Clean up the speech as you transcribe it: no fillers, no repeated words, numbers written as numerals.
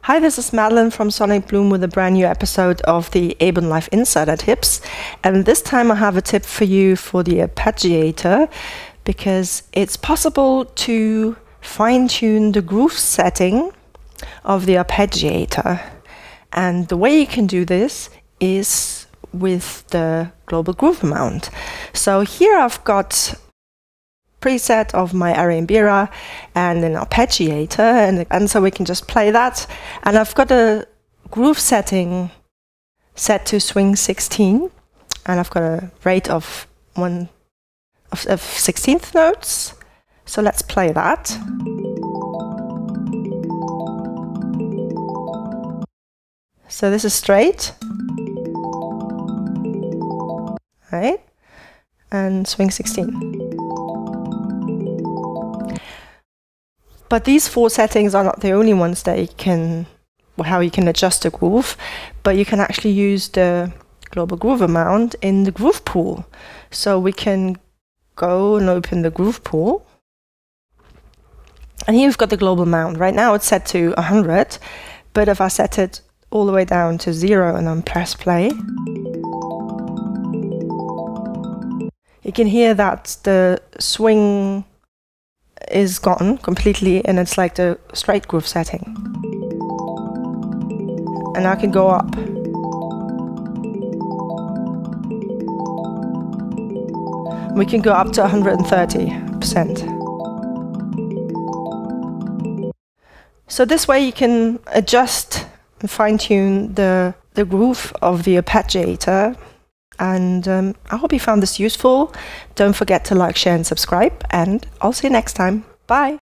Hi, this is Madeline from Sonic Bloom with a brand new episode of the Ableton Live Insider Tips. And this time I have a tip for you for the arpeggiator, because it's possible to fine-tune the groove setting of the arpeggiator. And the way you can do this is with the Global Groove Mount. So here I've got preset of my Arambira and an arpeggiator, and so we can just play that. And I've got a groove setting set to swing 16, and I've got a rate of 16th notes. So let's play that. So this is straight, right, and swing 16. But these four settings are not the only ones that you can, how you can adjust the groove, but you can actually use the Global Groove Mount in the Groove Pool. So we can go and open the Groove Pool. And here we've got the Global Mount. Right now it's set to 100, but if I set it all the way down to 0 and then press play, you can hear that the swing is gone completely, and it's like the straight groove setting. And I can go up. We can go up to 130%. So this way you can adjust and fine-tune the groove of the arpeggiator. And I hope you found this useful. Don't forget to like, share and subscribe, and I'll see you next time. Bye!